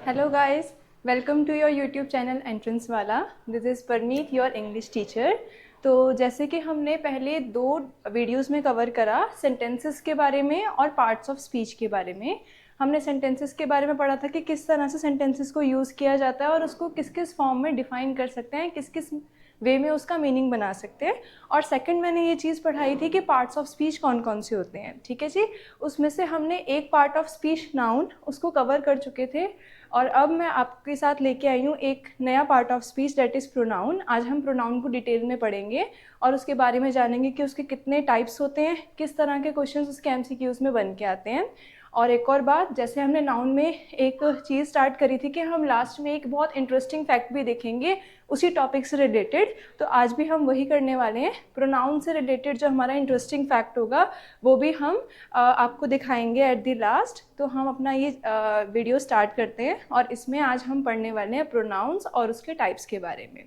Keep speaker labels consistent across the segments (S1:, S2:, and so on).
S1: Hello guys, welcome to your YouTube channel entrance वाला. This is Parneet your English teacher. तो जैसे कि हमने पहले 2 वीडियोस में कवर करा सेंटेंसेस के बारे में और पार्ट्स ऑफ स्पीच के बारे में. हमने सेंटेंसेस के बारे में पढ़ा था कि किस तरह से सेंटेंसेस को यूज़ किया जाता है और उसको किस किस फॉर्म में डिफ़ाइन कर सकते हैं, किस किस वे में उसका मीनिंग बना सकते हैं. और सेकंड मैंने ये चीज़ पढ़ाई थी कि पार्ट्स ऑफ स्पीच कौन कौन से होते हैं. ठीक है जी. उसमें से हमने एक पार्ट ऑफ स्पीच नाउन उसको कवर कर चुके थे और अब मैं आपके साथ लेके आई हूँ एक नया part of speech that is pronoun. आज हम प्रोनाउन को डिटेल में पढ़ेंगे और उसके बारे में जानेंगे कि उसके कितने टाइप्स होते हैं, किस तरह के क्वेश्चंस उसके एमसीक्यूज़ में बन के आते हैं. और एक और बात, जैसे हमने नाउन में एक चीज़ स्टार्ट करी थी कि हम लास्ट में एक बहुत इंटरेस्टिंग फैक्ट भी देखेंगे उसी टॉपिक से रिलेटेड, तो आज भी हम वही करने वाले हैं. प्रोनाउन से रिलेटेड जो हमारा इंटरेस्टिंग फैक्ट होगा वो भी हम आपको दिखाएंगे एट द लास्ट. तो हम अपना ये वीडियो स्टार्ट करते हैं और इसमें आज हम पढ़ने वाले हैं प्रोनाउंस और उसके टाइप्स के बारे में.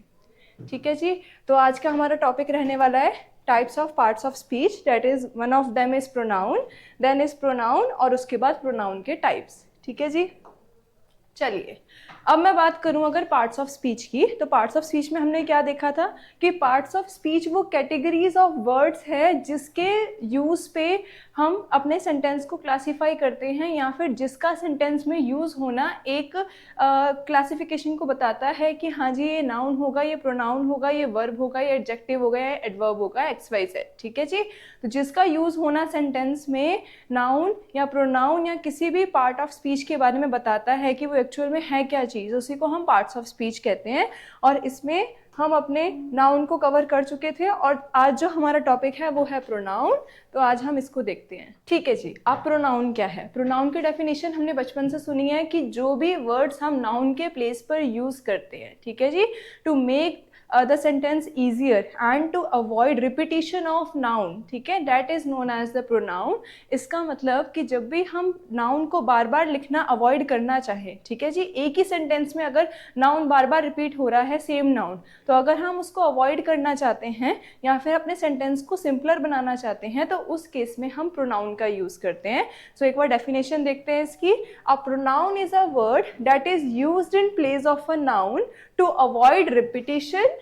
S1: ठीक है जी. तो आज का हमारा टॉपिक रहने वाला है types of parts of speech. That is one of them is pronoun, then is pronoun और उसके बाद प्रोनाउन के टाइप्स. ठीक है जी. चलिए अब मैं बात करूं अगर पार्ट्स ऑफ स्पीच की, तो पार्ट्स ऑफ स्पीच में हमने क्या देखा था कि पार्ट्स ऑफ स्पीच वो कैटेगरीज ऑफ वर्ड्स है जिसके यूज़ पे हम अपने सेंटेंस को क्लासीफाई करते हैं या फिर जिसका सेंटेंस में यूज़ होना एक क्लासिफिकेशन को बताता है कि हाँ जी ये नाउन होगा, ये प्रोनाउन होगा, ये वर्ब होगा, ये एडजेक्टिव होगा, ये एडवर्ब होगा, एक्स वाई जेड. ठीक है जी. तो जिसका यूज़ होना सेंटेंस में नाउन या प्रोनाउन या किसी भी पार्ट ऑफ स्पीच के बारे में बताता है कि वो एक्चुअल में है क्या चीज़, उसी को हम पार्ट्स ऑफ स्पीच कहते हैं. और इसमें हम अपने नाउन को कवर कर चुके थे और आज जो हमारा टॉपिक है वो है प्रोनाउन. तो आज हम इसको देखते हैं. ठीक है जी. अब प्रोनाउन क्या है? प्रोनाउन की डेफिनेशन हमने बचपन से सुनी है कि जो भी वर्ड्स हम नाउन के प्लेस पर यूज़ करते हैं, ठीक है जी, to make the sentence easier and to avoid repetition of noun, ठीक है, that is known as the pronoun. इसका मतलब कि जब भी हम नाउन को बार बार लिखना अवॉइड करना चाहें, ठीक है जी, एक ही सेंटेंस में अगर नाउन बार बार रिपीट हो रहा है सेम नाउन, तो अगर हम उसको अवॉइड करना चाहते हैं या फिर अपने सेंटेंस को सिंपलर बनाना चाहते हैं तो उस केस में हम प्रोनाउन का यूज़ करते हैं. सो एक बार डेफिनेशन देखते हैं इसकी. A pronoun is a word that is used in place of a noun to avoid repetition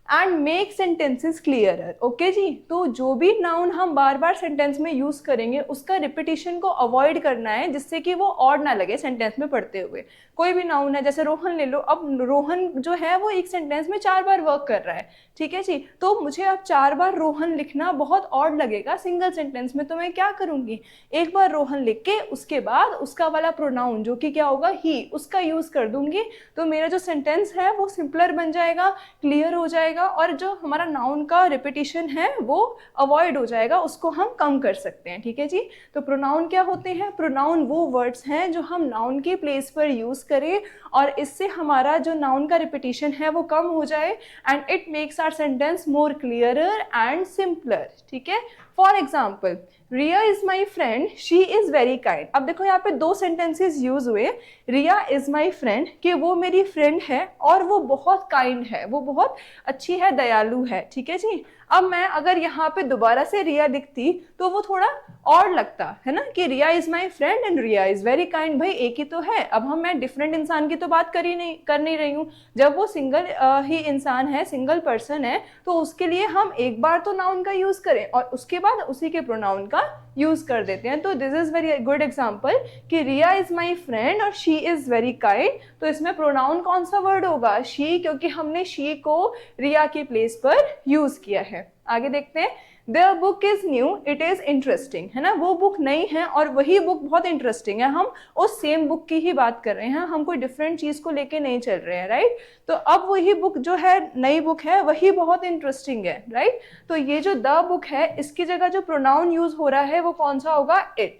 S1: and make sentences clearer. Okay जी. तो जो भी नाउन हम बार बार सेंटेंस में यूज़ करेंगे उसका रिपीटिशन को अवॉइड करना है जिससे कि वो ऑड ना लगे सेंटेंस में पढ़ते हुए. कोई भी नाउन है, जैसे रोहन ले लो. अब रोहन जो है वो एक सेंटेंस में 4 बार वर्क कर रहा है, ठीक है जी. तो मुझे अब 4 बार रोहन लिखना बहुत ऑड लगेगा सिंगल सेंटेंस में, तो मैं क्या करूँगी, एक बार रोहन लिख के उसके बाद उसका वाला प्रोनाउन जो कि क्या होगा, ही, उसका यूज़ कर दूंगी. तो मेरा जो सेंटेंस है वो सिंपलर बन जाएगा, क्लियर हो जाएगा और जो हमारा नाउन का रिपीटिशन है वो अवॉइड हो जाएगा, उसको हम कम कर सकते हैं. ठीक है जी. तो प्रोनाउन क्या होते हैं? प्रोनाउन वो वर्ड्स हैं जो हम नाउन के प्लेस पर यूज़ करें और इससे हमारा जो नाउन का रिपीटिशन है वो कम हो जाए and it makes our sentence more clearer and simpler. ठीक है. For example, Riya is my friend, she is very kind. अब देखो यहाँ पे 2 सेंटेंसेस यूज हुए. रिया इज़ माई फ्रेंड कि वो मेरी फ्रेंड है और वो बहुत काइंड है, वो बहुत अच्छी है, दयालु है. ठीक है जी. अब मैं अगर यहाँ पे दोबारा से रिया लिखती तो वो थोड़ा और लगता है ना कि Riya is my friend and Riya is very kind. भाई एक ही तो है. अब मैं डिफरेंट इंसान की तो बात कर नहीं रही हूँ. जब वो सिंगल ही इंसान है, सिंगल पर्सन है, तो उसके लिए हम एक बार तो नाउन का यूज़ करें और उसके बाद उसी के प्रोनाउन का यूज़ कर देते हैं. तो this is very good example कि रिया इज़ माई फ्रेंड और शी इज़ वेरी काइंड. तो इसमें प्रोनाउन कौन सा वर्ड होगा? शी, क्योंकि हमने शी को रिया के प्लेस पर यूज़ किया है. आगे देखते हैं. The book is new, it is interesting, है ना. वो बुक नई है और वही बुक बहुत इंटरेस्टिंग है. हम उस सेम बुक की ही बात कर रहे हैं, हम कोई डिफरेंट चीज़ को लेके नहीं चल रहे हैं, राइट. तो अब वही बुक जो है, नई बुक है, वही बहुत इंटरेस्टिंग है, राइट. तो ये जो द बुक है इसकी जगह जो प्रोनाउन यूज हो रहा है वो कौन सा होगा? इट.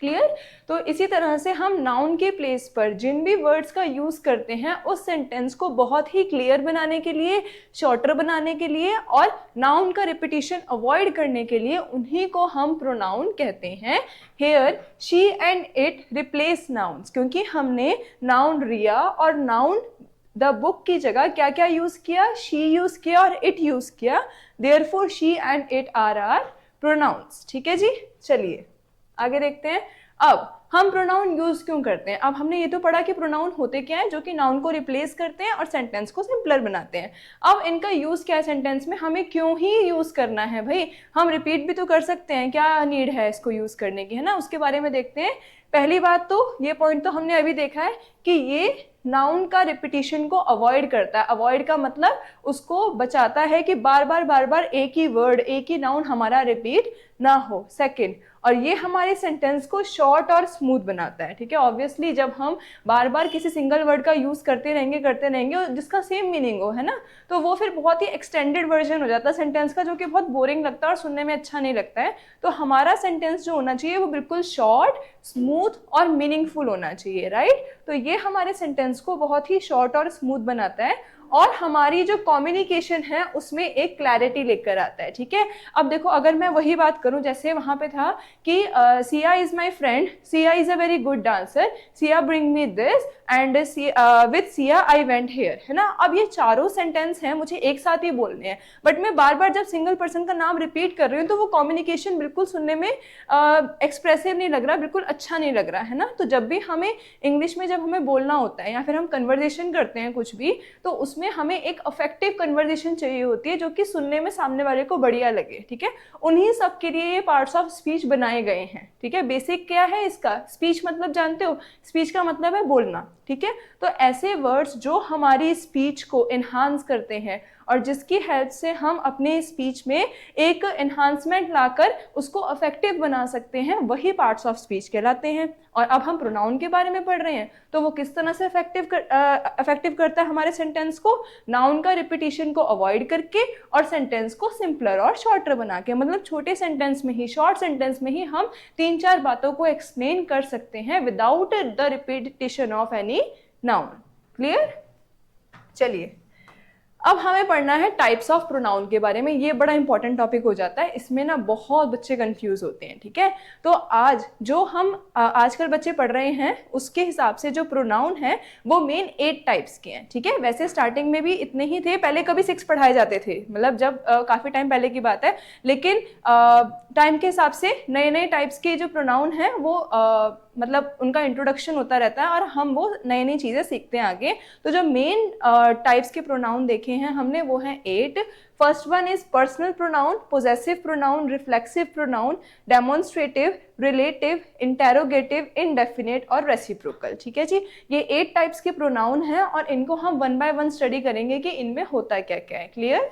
S1: क्लियर. तो इसी तरह से हम नाउन के प्लेस पर जिन भी वर्ड्स का यूज करते हैं उस सेंटेंस को बहुत ही क्लियर बनाने के लिए, शॉर्टर बनाने के लिए और नाउन का रिपीटिशन अवॉइड करने के लिए उन्हीं को हम प्रोनाउन कहते हैं. Here she and it replace nouns, क्योंकि हमने नाउन रिया और नाउन द बुक की जगह क्या क्या यूज किया? शी यूज किया और इट यूज किया. Therefore she and it are our pronouns. ठीक है जी. चलिए आगे देखते हैं. अब हम प्रोनाउन यूज क्यों करते हैं? अब हमने ये तो पढ़ा कि प्रोनाउन होते क्या है, जो कि नाउन को रिप्लेस करते हैं और सेंटेंस को सिंपलर बनाते हैं। अब इनका यूज क्या है सेंटेंस में, हमें क्यों ही यूज करना है भाई? हम रिपीट भी तो कर सकते हैं, क्या नीड है इसको यूज करने की, है ना? उसके बारे में देखते हैं। पहली बात तो ये पॉइंट तो हमने अभी देखा है कि ये नाउन का रिपीटिशन को अवॉइड करता है। अवॉइड का मतलब उसको बचाता है कि बार बार एक ही वर्ड, एक ही नाउन हमारा रिपीट ना हो। सेकंड, और ये हमारे सेंटेंस को शॉर्ट और स्मूथ बनाता है, ठीक है। ऑब्वियसली जब हम बार बार किसी सिंगल वर्ड का यूज करते रहेंगे और जिसका सेम मीनिंग हो, है ना, तो वो फिर बहुत ही एक्सटेंडेड वर्जन हो जाता है सेंटेंस का, जो कि बहुत बोरिंग लगता है और सुनने में अच्छा नहीं लगता है। तो हमारा सेंटेंस जो होना चाहिए वो बिल्कुल शॉर्ट, स्मूथ और मीनिंगफुल होना चाहिए, राइट। तो ये हमारे सेंटेंस को बहुत ही शॉर्ट और स्मूथ बनाता है और हमारी जो कम्युनिकेशन है उसमें एक क्लैरिटी लेकर आता है, ठीक है। अब देखो, अगर मैं वही बात करूं जैसे वहां पे था कि Siya is my friend, Siya is a very good dancer, Siya bring me this and with Siya I went hair, है ना। अब ये चारों सेंटेंस हैं, मुझे एक साथ ही बोलने हैं, बट मैं बार बार जब सिंगल पर्सन का नाम रिपीट कर रही हूँ तो वो कम्युनिकेशन बिल्कुल सुनने में एक्सप्रेसिव नहीं लग रहा, बिल्कुल अच्छा नहीं लग रहा, है ना। तो जब भी हमें इंग्लिश में जब हमें बोलना होता है या फिर हम कन्वर्जेशन करते हैं कुछ भी, तो उसमें हमें एक अफेक्टिव कन्वर्जेशन चाहिए होती है जो कि सुनने में सामने वाले को बढ़िया लगे, ठीक है। उन्हीं सब के लिए ये पार्ट्स ऑफ स्पीच बनाए गए हैं, ठीक है। बेसिक क्या है इसका, स्पीच मतलब जानते हो, स्पीच का मतलब है बोलना, ठीक है। तो ऐसे वर्ड्स जो हमारी स्पीच को एनहांस करते हैं और जिसकी हेल्प से हम अपने स्पीच में एक एनहांसमेंट लाकर उसको अफेक्टिव बना सकते हैं, वही पार्ट्स ऑफ स्पीच कहलाते हैं। और अब हम प्रोनाउन के बारे में पढ़ रहे हैं, तो वो किस तरह से अफेक्टिव करता है हमारे सेंटेंस को, नाउन का रिपीटिशन को अवॉइड करके और सेंटेंस को सिंपलर और शॉर्टर बना के। मतलब छोटे सेंटेंस में ही, शॉर्ट सेंटेंस में ही हम 3-4 बातों को एक्सप्लेन कर सकते हैं without the repetition of any noun. Clear? चलिए, अब हमें पढ़ना है टाइप्स ऑफ प्रोनाउन के बारे में। ये बड़ा इंपॉर्टेंट टॉपिक हो जाता है, इसमें ना बहुत बच्चे कंफ्यूज होते हैं, ठीक है। तो आज जो हम आजकल बच्चे पढ़ रहे हैं उसके हिसाब से जो प्रोनाउन है वो मेन 8 टाइप्स के हैं, ठीक है। वैसे स्टार्टिंग में भी इतने ही थे, पहले कभी 6 पढ़ाए जाते थे, मतलब जब काफ़ी टाइम पहले की बात है, लेकिन टाइम के हिसाब से नए नए टाइप्स के जो प्रोनाउन हैं वो मतलब उनका इंट्रोडक्शन होता रहता है और हम वो नई नई चीज़ें सीखते हैं आगे। तो जो मेन टाइप्स के प्रोनाउन देखे हैं हमने वो हैं 8। First one is personal pronoun, possessive pronoun, reflexive pronoun, demonstrative, relative, interrogative, indefinite और रेसिप्रोकल, ठीक है जी। ये 8 टाइप्स के प्रोनाउन हैं और इनको हम 1 बाय 1 स्टडी करेंगे कि इनमें होता क्या क्या है। क्लियर?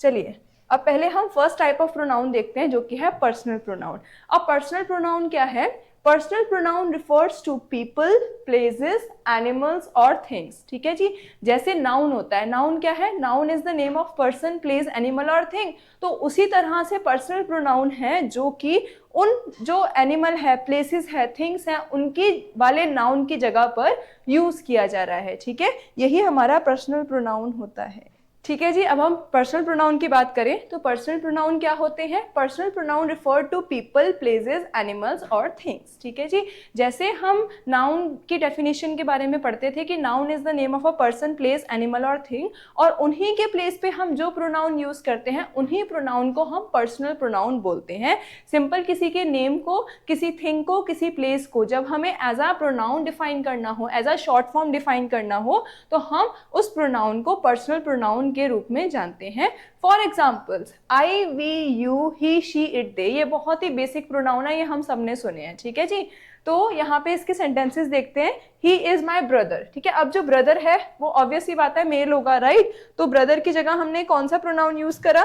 S1: चलिए, अब पहले हम फर्स्ट टाइप ऑफ प्रोनाउन देखते हैं जो कि है पर्सनल प्रोनाउन। अब पर्सनल प्रोनाउन क्या है? Personal pronoun refers to people, places, animals और थिंग्स, ठीक है जी। जैसे नाउन होता है, नाउन क्या है? Noun is the name of person, place, animal और थिंग। तो उसी तरह से पर्सनल प्रोनाउन है जो कि उन जो एनिमल है, प्लेसेस है, थिंग्स हैं, उनकी वाले नाउन की जगह पर यूज किया जा रहा है, ठीक है। यही हमारा पर्सनल प्रोनाउन होता है, ठीक है जी। अब हम पर्सनल प्रोनाउन की बात करें तो पर्सनल प्रोनाउन क्या होते हैं? Personal pronoun refer to people, places, animals और थिंग्स, ठीक है जी। जैसे हम नाउन की डेफिनेशन के बारे में पढ़ते थे कि noun is the name of a person, place, animal और थिंग, और उन्हीं के प्लेस पे हम जो प्रोनाउन यूज करते हैं उन्हीं प्रोनाउन को हम पर्सनल प्रोनाउन बोलते हैं। सिंपल किसी के नेम को, किसी थिंग को, किसी प्लेस को जब हमें एज अ प्रोनाउन डिफाइन करना हो, as a short form define करना हो, तो हम उस प्रोनाउन को पर्सनल प्रोनाउन के रूप में जानते हैं। For examples, I, we, you, he, she, it, they, ये बहुत ही बेसिक प्रोनाउन है, ये हम सबने सुने हैं, ठीक है जी। तो यहाँ पे इसके सेंटेंसेस देखते हैं। ही इज माई ब्रदर, ठीक है। अब जो ब्रदर है वो ऑब्वियस ही बात है मेल होगा, राइट। तो ब्रदर की जगह हमने कौन सा प्रोनाउन यूज करा?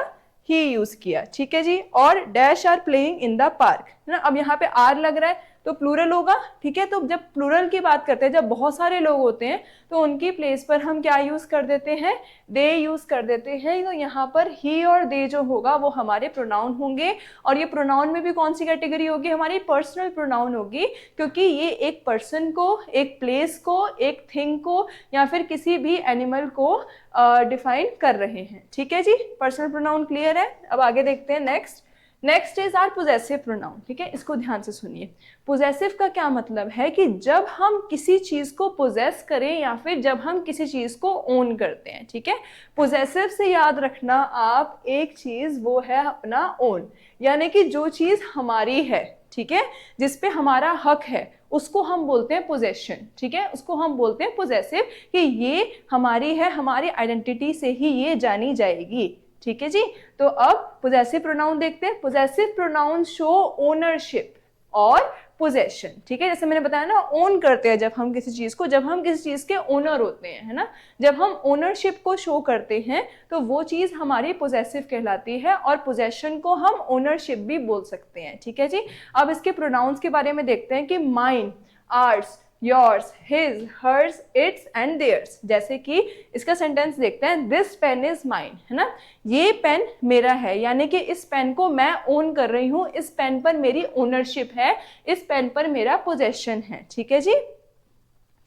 S1: ही यूज किया, ठीक है जी। और dash are playing in the park, है ना। अब यहाँ पे आर लग रहा है तो प्लूरल होगा, ठीक है। तो जब प्लूरल की बात करते हैं, जब बहुत सारे लोग होते हैं तो उनकी प्लेस पर हम क्या यूज कर देते हैं? दे यूज कर देते हैं। तो यहाँ पर ही और दे जो होगा वो हमारे प्रोनाउन होंगे, और ये प्रोनाउन में भी कौन सी कैटेगरी होगी? हमारी पर्सनल प्रोनाउन होगी, क्योंकि ये एक पर्सन को, एक प्लेस को, एक थिंग को या फिर किसी भी एनिमल को डिफाइन कर रहे हैं, ठीक है जी। पर्सनल प्रोनाउन क्लियर है? अब आगे देखते हैं next is our possessive pronoun, ठीक है। इसको ध्यान से सुनिए। पोजेसिव का क्या मतलब है कि जब हम किसी चीज को पोजेस करें या फिर जब हम किसी चीज को ओन करते हैं, ठीक है। पोजेसिव से याद रखना आप एक चीज, वो है अपना ओन, यानी कि जो चीज हमारी है, ठीक है, जिसपे हमारा हक है, उसको हम बोलते हैं पोजेशन, ठीक है, उसको हम बोलते हैं पोजेसिव, कि ये हमारी है, हमारी आइडेंटिटी से ही ये जानी जाएगी, ठीक है जी। तो अब पोजेसिव प्रोनाउन देखते हैं। पोजेसिव प्रोनाउन शो ओनरशिप और पोजेशन, ठीक है, जैसे मैंने बताया ना, ओन करते हैं जब हम किसी चीज को, जब हम किसी चीज के ओनर होते हैं, है ना, जब हम ओनरशिप को शो करते हैं तो वो चीज हमारी पोजेसिव कहलाती है, और पोजेशन को हम ओनरशिप भी बोल सकते हैं, ठीक है जी। अब इसके प्रोनाउंस के बारे में देखते हैं कि mine, ours, yours, his, hers, its and theirs. जैसे कि इसका सेंटेंस देखते हैं, दिस पेन इज माइन, है ना, ये पेन मेरा है, यानी कि इस पेन को मैं ओन कर रही हूँ, इस पेन पर मेरी ओनरशिप है, इस पेन पर मेरा पोजेशन है, ठीक है जी।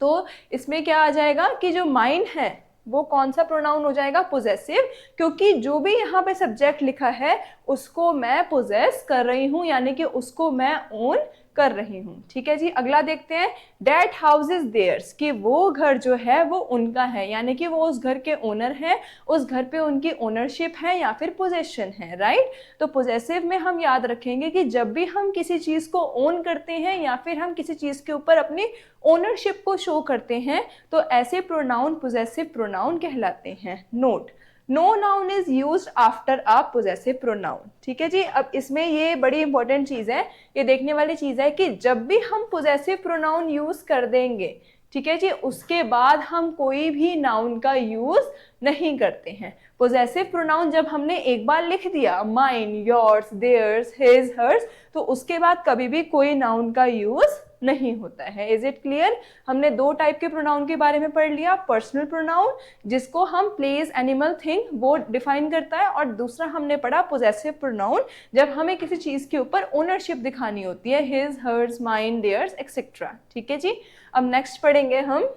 S1: तो इसमें क्या आ जाएगा कि जो माइन है वो कौन सा प्रोनाउन हो जाएगा, पोजेसिव, क्योंकि जो भी यहाँ पे सब्जेक्ट लिखा है उसको मैं पोजेस कर रही हूँ, यानी कि उसको मैं ओन कर रही हूँ, ठीक है जी। अगला देखते हैं, दैट हाउस इज देयर्स, कि वो घर जो है वो उनका है, यानी कि वो उस घर के ओनर है, उस घर पे उनकी ओनरशिप है या फिर पोजेशन है, राइट। तो पोजेसिव में हम याद रखेंगे कि जब भी हम किसी चीज को ओन करते हैं या फिर हम किसी चीज के ऊपर अपनी ओनरशिप को शो करते हैं तो ऐसे प्रोनाउन पोजेसिव प्रोनाउन कहलाते हैं। Note, no noun is used after a possessive pronoun, ठीक है जी। अब इसमें ये बड़ी इंपॉर्टेंट चीज है, ये देखने वाली चीज है कि जब भी हम पोजेसिव प्रोनाउन यूज कर देंगे, ठीक है जी, उसके बाद हम कोई भी नाउन का यूज नहीं करते हैं। पोजेसिव प्रोनाउन जब हमने एक बार लिख दिया, mine, yours, theirs, his, hers, तो उसके बाद कभी भी कोई नाउन का यूज नहीं होता है। Is it clear? हमने दो टाइप के प्रोनाउन के बारे में पढ़ लिया, पर्सनल प्रोनाउन जिसको हम प्लेस, एनिमल, थिंग वो डिफाइन करता है, और दूसरा हमने पढ़ा पोजेसिव प्रोनाउन जब हमें किसी चीज के ऊपर ओनरशिप दिखानी होती है, his, hers, mine, theirs etcetera, ठीक है जी। अब नेक्स्ट पढ़ेंगे हम,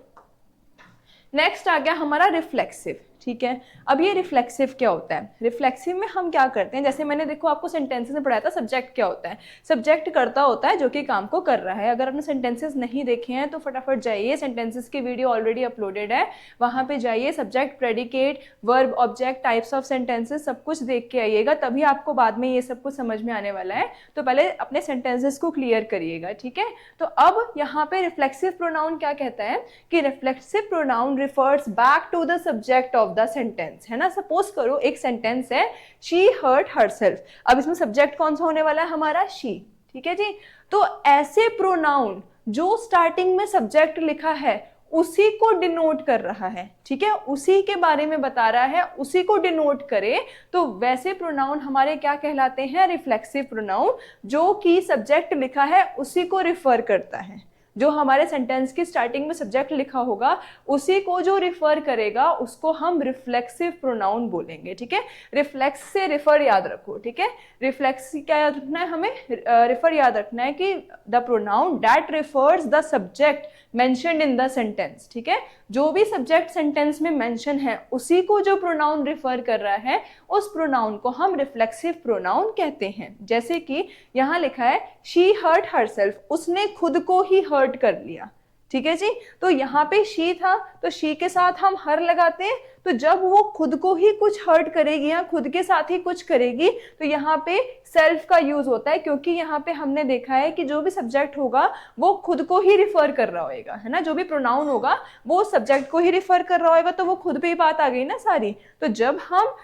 S1: नेक्स्ट आ गया हमारा रिफ्लेक्सिव, ठीक है। अब ये रिफ्लेक्सिव क्या होता है? रिफ्लेक्सिव में हम क्या करते हैं, जैसे मैंने देखो आपको सेंटेंसेस में पढ़ाया था, सब्जेक्ट क्या होता है, सब्जेक्ट करता होता है जो कि काम को कर रहा है। अगर आपने सेंटेंसेस नहीं देखे हैं तो फटाफट जाइए, सेंटेंसेस की वीडियो ऑलरेडी अपलोडेड है, वहां पे जाइए, subject, predicate, verb, object, types of sentences सब कुछ देख के आइएगा, तभी आपको बाद में ये सब कुछ समझ में आने वाला है। तो पहले अपने सेंटेंसेस को क्लियर करिएगा, ठीक है। तो अब यहाँ पे रिफ्लेक्सिव प्रोनाउन क्या कहता है कि reflexive pronoun refers back to the subject of the sentence, है ना। सपोज करो एक सेंटेंस है, शी हर्ट हरसेल्फ, अब इसमें सब्जेक्ट कौन सा होने वाला है हमारा, शी, ठीक है जी। तो ऐसे प्रोनाउन जो स्टार्टिंग में सब्जेक्ट लिखा है उसी को डिनोट कर रहा है, ठीक है, उसी के बारे में बता रहा है, उसी को डिनोट करे, तो वैसे प्रोनाउन हमारे क्या कहलाते हैं, रिफ्लेक्सिव प्रोनाउन, जो कि सब्जेक्ट लिखा है उसी को रिफर करता है। जो हमारे सेंटेंस की स्टार्टिंग में सब्जेक्ट लिखा होगा उसी को जो रिफर करेगा उसको हम रिफ्लेक्सिव प्रोनाउन बोलेंगे, ठीक है। रिफ्लेक्स से रिफर याद रखो, ठीक है, रिफ्लेक्स क्या याद रखना है हमें, रिफर याद रखना है कि the pronoun that refers the subject mentioned in the sentence, ठीक है, जो भी सब्जेक्ट सेंटेंस में मेंशन है उसी को जो प्रोनाउन रिफर कर रहा है उस प्रोनाउन को हम रिफ्लेक्सिव प्रोनाउन कहते हैं। जैसे कि यहाँ लिखा है शी हर्ट हरसेल्फ, उसने खुद को ही हर्ट कर लिया, ठीक है जी। तो यहाँ पे शी था तो शी के साथ हम हर लगाते हैं, तो जब वो खुद को ही कुछ हर्ट करेगी या खुद के साथ ही कुछ करेगी तो यहाँ पे सेल्फ का यूज होता है, क्योंकि यहाँ पे हमने देखा है कि जो भी सब्जेक्ट होगा वो खुद को ही रिफर कर रहा होगा, है ना, जो भी प्रोनाउन होगा वो सब्जेक्ट को ही रिफर कर रहा होगा, तो वो खुद पे ही बात आ गई ना सारी। तो जब हम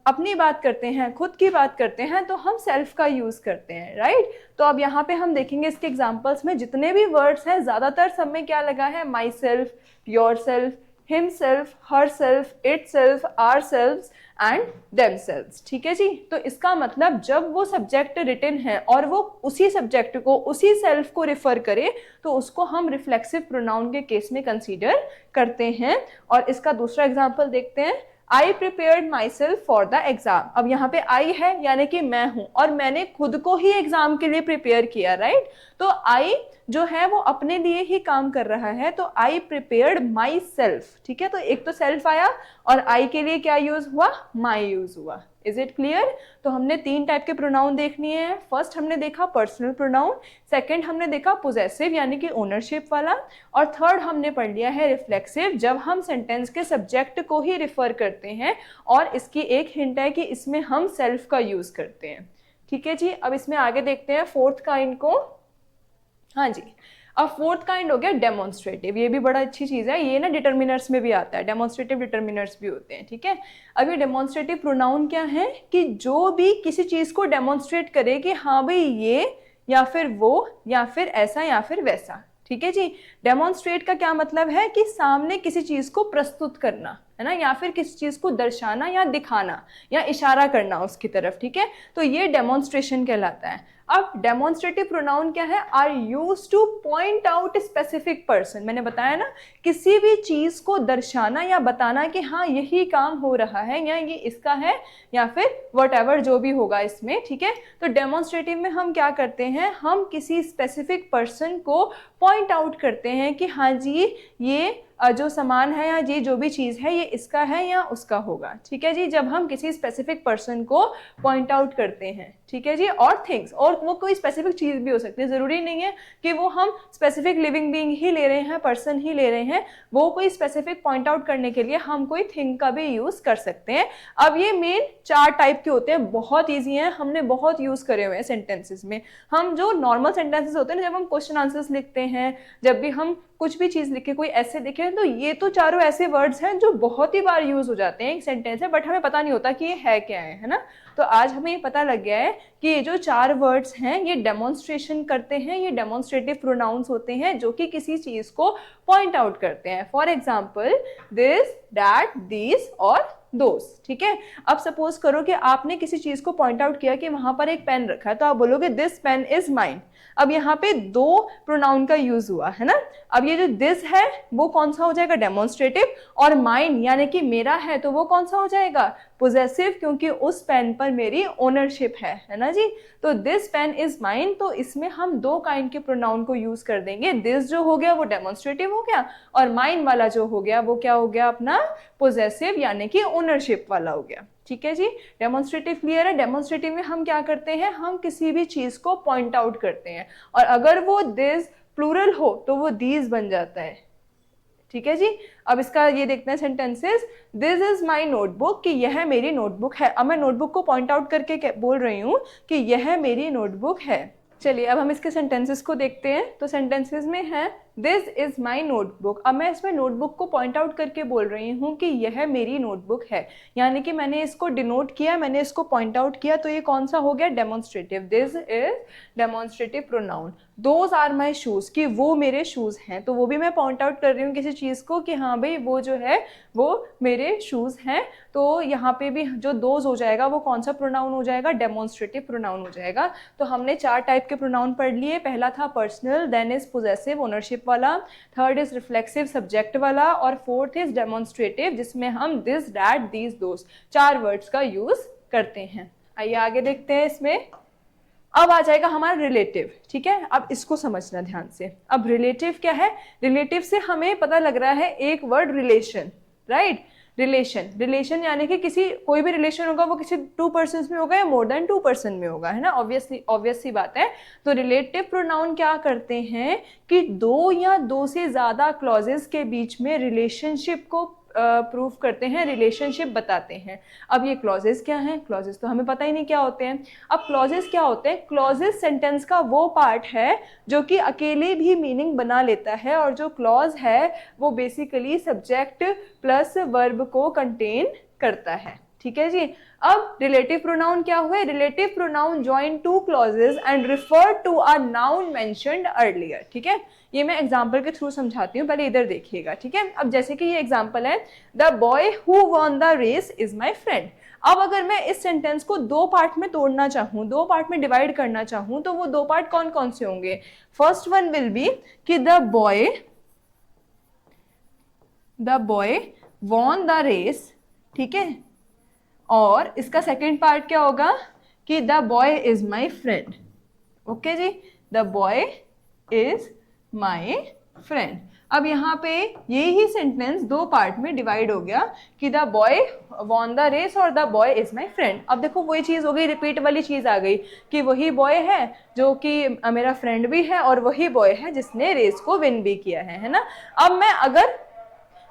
S1: अपनी बात करते हैं, खुद की बात करते हैं, तो हम सेल्फ का यूज करते हैं, राइट। तो अब यहाँ पे हम देखेंगे इसके एग्जांपल्स में जितने भी वर्ड्स हैं ज्यादातर सब में क्या लगा है, my self, your self, himself, herself, itself, ourselves and themselves, ठीक है जी। तो इसका मतलब जब वो सब्जेक्ट रिटन है और वो उसी सब्जेक्ट को, उसी सेल्फ को रिफर करे तो उसको हम रिफ्लेक्सिव प्रोनाउन के केस में कंसीडर करते हैं। और इसका दूसरा एग्जाम्पल देखते हैं, I prepared myself for the exam। अब यहाँ पे I है यानी कि मैं हूं और मैंने खुद को ही एग्जाम के लिए प्रिपेयर किया, राइट। तो I जो है वो अपने लिए ही काम कर रहा है, तो I prepared myself, ठीक है। तो एक तो सेल्फ आया और I के लिए क्या यूज हुआ, my यूज हुआ। Is it clear? तो हमने तीन टाइप के प्रोनाउन देखने हैं। फर्स्ट हमने देखा पर्सनल प्रोनाउन, सेकंड हमने देखा पोजेसिव यानी कि ओनरशिप वाला, और थर्ड हमने पढ़ लिया है रिफ्लेक्सिव, जब हम सेंटेंस के सब्जेक्ट को ही रिफर करते हैं। और इसकी एक हिंट है कि इसमें हम सेल्फ का यूज करते हैं, ठीक है जी। अब इसमें आगे देखते हैं फोर्थ काइंड को। हाँ जी, अब फोर्थ काइंड हो गया डेमोन्स्ट्रेटिव, ये भी बड़ा अच्छी चीज़ है, ये ना डिटर्मिनर्स में भी आता है, डेमोन्स्ट्रेटिव डिटर्मिनर्स भी होते हैं, ठीक है। अब ये डेमोन्स्ट्रेटिव प्रोनाउन क्या है कि जो भी किसी चीज़ को डेमोन्स्ट्रेट करे कि हाँ भाई ये या फिर वो या फिर ऐसा या फिर वैसा, ठीक है जी। डेमोन्स्ट्रेट का क्या मतलब है कि सामने किसी चीज़ को प्रस्तुत करना, है ना, या फिर किसी चीज़ को दर्शाना या दिखाना या इशारा करना उसकी तरफ, ठीक है, तो ये डेमोन्स्ट्रेशन कहलाता है। अब डेमोन्स्ट्रेटिव प्रोनाउन क्या है, are use to point out specific person, मैंने बताया ना, किसी भी चीज़ को दर्शाना या बताना कि हाँ यही काम हो रहा है या ये इसका है या फिर व्हाटएवर जो भी होगा इसमें, ठीक है। तो डेमोन्स्ट्रेटिव में हम क्या करते हैं, हम किसी स्पेसिफिक पर्सन को पॉइंट आउट करते हैं कि हाँ जी ये जो सामान है या ये जो भी चीज़ है ये इसका है या उसका होगा, ठीक है जी। जब हम किसी स्पेसिफिक पर्सन को पॉइंट आउट करते हैं, ठीक है जी, और थिंग्स, और वो कोई स्पेसिफिक चीज़ भी हो सकती है, ज़रूरी नहीं है कि वो हम स्पेसिफिक लिविंग बीइंग ही ले रहे हैं, पर्सन ही ले रहे हैं, वो कोई स्पेसिफिक पॉइंट आउट करने के लिए हम कोई थिंग का भी यूज़ कर सकते हैं। अब ये मेन 4 टाइप के होते हैं, बहुत ईजी हैं, हमने बहुत यूज़ करे हुए हैं सेंटेंसेस में। हम जो नॉर्मल सेंटेंसेस होते हैं ना, जब हम क्वेश्चन आंसर्स लिखते हैं, जब भी हम कुछ भी चीज़ लिखे, कोई ऐसे लिखे, तो ये तो चारों ऐसे वर्ड्स हैं जो बहुत ही बार यूज़ हो जाते हैं एक सेंटेंस में, बट हमें पता नहीं होता कि ये है क्या है ना। तो आज हमें ये पता लग गया है कि ये जो 4 वर्ड्स हैं ये डेमोन्स्ट्रेशन करते हैं, ये डेमोन्स्ट्रेटिव प्रोनाउंस होते हैं जो कि किसी चीज़ को पॉइंट आउट करते हैं। For example this, that, these और दोस्त, ठीक है। अब सपोज करो कि आपने किसी चीज़ को पॉइंट आउट किया कि वहाँ पर एक पेन रखा है, तो आप बोलोगे दिस पेन इज माइन। अब यहाँ पे 2 प्रोनाउन का यूज हुआ है ना। अब ये जो दिस है वो कौन सा हो जाएगा, डेमोन्स्ट्रेटिव, और माइन यानी कि मेरा है तो वो कौन सा हो जाएगा, पोजेसिव, क्योंकि उस पेन पर मेरी ओनरशिप है ना जी। तो दिस पेन इज माइन, तो इसमें हम 2 काइंड के प्रोनाउन को यूज कर देंगे। दिस जो हो गया वो डेमोन्स्ट्रेटिव हो गया, और माइन वाला जो हो गया वो क्या हो गया अपना, पोजेसिव यानी कि ओनरशिप वाला हो गया, ठीक है जी। डेमोन्स्ट्रेटिव क्लियर है। डेमोन्स्ट्रेटिव में हम क्या करते हैं, हम किसी भी चीज को पॉइंट आउट करते हैं, और अगर वो दिस प्लूरल हो तो वो दीज बन जाता है, ठीक है जी। अब इसका ये देखते हैं sentences. This is my notebook, कि यह मेरी नोटबुक है। अब मैं नोटबुक को पॉइंट आउट करके बोल रही हूँ कि यह मेरी नोटबुक है। चलिए अब हम इसके सेंटेंसेस को देखते हैं। तो सेंटेंसेस में है दिस इज माई नोटबुक। अब मैं इसमें नोटबुक को पॉइंट आउट करके बोल रही हूँ कि यह मेरी नोटबुक है, यानी कि मैंने इसको डिनोट किया, मैंने इसको पॉइंट आउट किया, तो ये कौन सा हो गया, demonstrative. This is demonstrative pronoun. Those are my shoes, कि वो मेरे शूज हैं, तो वो भी मैं पॉइंट आउट कर रही हूँ किसी चीज़ को कि हाँ भाई वो जो है वो मेरे शूज हैं। तो यहाँ पे भी जो दोज हो जाएगा वो कौन सा प्रोनाउन हो जाएगा, डेमोन्स्ट्रेटिव प्रोनाउन हो जाएगा। तो हमने 4 टाइप के प्रोनाउन पढ़ लिए। पहला था personal, then is possessive ownership वाला, थर्ड इज रिफ्लेक्सिव सब्जेक्ट वाला, और फोर्थ इज डेमोन्स्ट्रेटिव जिसमें हम this, that, these, those 4 words का यूज करते हैं। आइए आगे देखते हैं इसमें। अब आ जाएगा हमारा रिलेटिव, ठीक है। अब इसको समझना ध्यान से। अब रिलेटिव क्या है, रिलेटिव से हमें पता लग रहा है एक word relation, right. Relation, relation यानी कि किसी कोई भी रिलेशन होगा वो किसी 2 पर्सन में होगा या मोर देन 2 पर्सन में होगा, है ना, ऑब्वियस सी बात है। तो रिलेटिव प्रोनाउन क्या करते हैं कि 2 या 2 से ज़्यादा क्लॉजेस के बीच में रिलेशनशिप को प्रूफ करते हैं, रिलेशनशिप बताते हैं। अब ये क्लॉजेस क्या हैं, क्लॉजेस तो हमें पता ही नहीं क्या होते हैं। अब क्लॉजेस क्या होते हैं, क्लॉजेस सेंटेंस का वो पार्ट है जो कि अकेले भी मीनिंग बना लेता है, और जो क्लॉज है वो बेसिकली सब्जेक्ट प्लस वर्ब को कंटेन करता है, ठीक है जी। अब रिलेटिव प्रोनाउन क्या हुए, relative pronoun join 2 clauses and refer to a noun mentioned earlier, ठीक है। ये मैं एग्जांपल के थ्रू समझाती हूँ, पहले इधर देखिएगा, ठीक है। अब जैसे कि ये एग्जांपल है, the boy who won the race is my friend. अब अगर मैं इस सेंटेंस को 2 पार्ट में तोड़ना चाहूँ, 2 पार्ट में डिवाइड करना चाहूँ, तो वो 2 पार्ट कौन कौन से होंगे। फर्स्ट वन विल बी कि the boy won the race, ठीक है, और इसका सेकेंड पार्ट क्या होगा कि the boy is my friend. Okay जी, the boy is my friend. अब यहाँ पे यही सेंटेंस 2 पार्ट में डिवाइड हो गया कि the boy won the race और the boy is my friend. अब देखो वही चीज़ हो गई, रिपीट वाली चीज़ आ गई कि वही बॉय है जो कि मेरा फ्रेंड भी है, और वही बॉय है जिसने रेस को विन भी किया है ना। अब मैं अगर,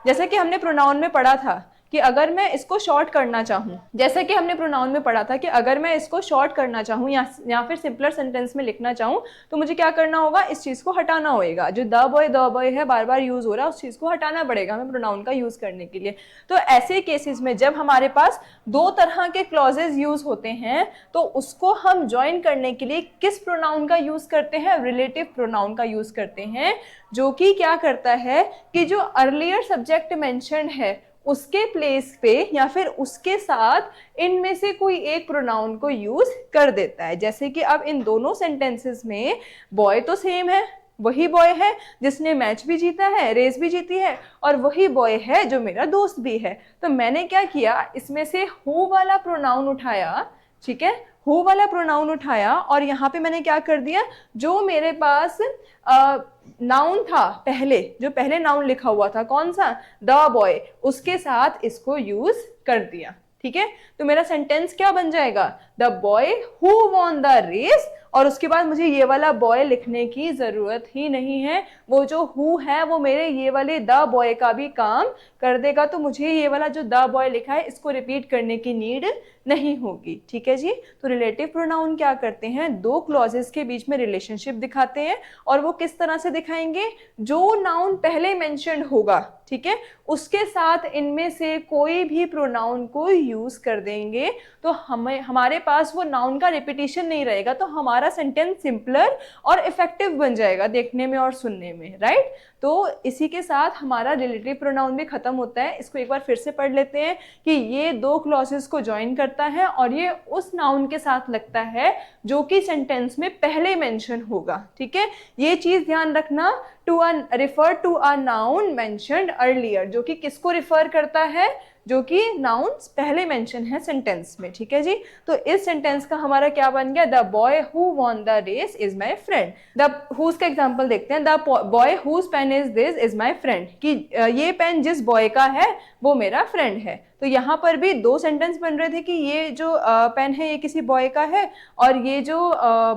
S1: जैसे कि हमने प्रोनाउन में पढ़ा था कि अगर मैं इसको शॉर्ट करना चाहूँ, जैसे कि हमने प्रोनाउन में पढ़ा था कि अगर मैं इसको शॉर्ट करना चाहूँ या फिर सिंपलर सेंटेंस में लिखना चाहूँ तो मुझे क्या करना होगा, इस चीज़ को हटाना होगा। जो द बॉय है बार बार यूज़ हो रहा है, उस चीज़ को हटाना पड़ेगा हमें प्रोनाउन का यूज़ करने के लिए। तो ऐसे केसेस में जब हमारे पास दो तरह के क्लॉजेज यूज़ होते हैं तो उसको हम ज्वाइन करने के लिए किस प्रोनाउन का यूज़ करते हैं, रिलेटिव प्रोनाउन का यूज़ करते हैं, जो कि क्या करता है कि जो अर्लियर सब्जेक्ट मेंशन्ड है उसके प्लेस पे या फिर उसके साथ इनमें से कोई एक प्रोनाउन को यूज कर देता है। जैसे कि अब इन दोनों सेंटेंसेस में बॉय तो सेम है, वही बॉय है जिसने मैच भी जीता है, रेस भी जीती है, और वही बॉय है जो मेरा दोस्त भी है। तो मैंने क्या किया, इसमें से हु वाला प्रोनाउन उठाया, ठीक है, हु वाला प्रोनाउन उठाया और यहाँ पे मैंने क्या कर दिया, जो मेरे पास नाउन था पहले, जो पहले नाउन लिखा हुआ था कौन सा, द बॉय, उसके साथ इसको यूज कर दिया। ठीक है, तो मेरा सेंटेंस क्या बन जाएगा, the boy who won the race, और उसके बाद मुझे ये वाला बॉय लिखने की जरूरत ही नहीं है, वो जो हु है वो मेरे ये वाले द बॉय का भी काम कर देगा। तो मुझे ये वाला जो द बॉय लिखा है इसको रिपीट करने की नीड नहीं होगी। ठीक है जी, तो रिलेटिव प्रोनाउन क्या करते हैं, दो क्लॉजेस के बीच में रिलेशनशिप दिखाते हैं, और वो किस तरह से दिखाएंगे, जो नाउन पहले मेंशन्ड होगा, ठीक है, उसके साथ इनमें से कोई भी प्रोनाउन को यूज कर देंगे तो हमारे पास वो नाउन का रिपीटिशन नहीं रहेगा, तो हमारा सेंटेंस सिंपलर और इफेक्टिव बन जाएगा देखने में और सुनने में, राइट। तो इसी के साथ हमारा रिलेटिव प्रोनाउन भी खत्म होता है। इसको एक बार फिर से पढ़ लेते हैं कि ये दो क्लॉजेस को ज्वाइन करता है और ये उस नाउन के साथ लगता है जो कि सेंटेंस में पहले मेंशन होगा। ठीक है, ये चीज ध्यान रखना, refer to a noun mentioned earlier, जो कि किसको रिफर करता है, जो कि नाउन्स पहले मेंशन है सेंटेंस में। ठीक है जी, तो इस सेंटेंस का हमारा क्या बन गया, the boy who won the race is my friend. The whose का एग्जाम्पल देखते हैं, the boy whose pen is this is my friend, कि ये पेन जिस बॉय का है वो मेरा फ्रेंड है। तो यहाँ पर भी दो सेंटेंस बन रहे थे कि ये जो पेन है ये किसी बॉय का है और ये जो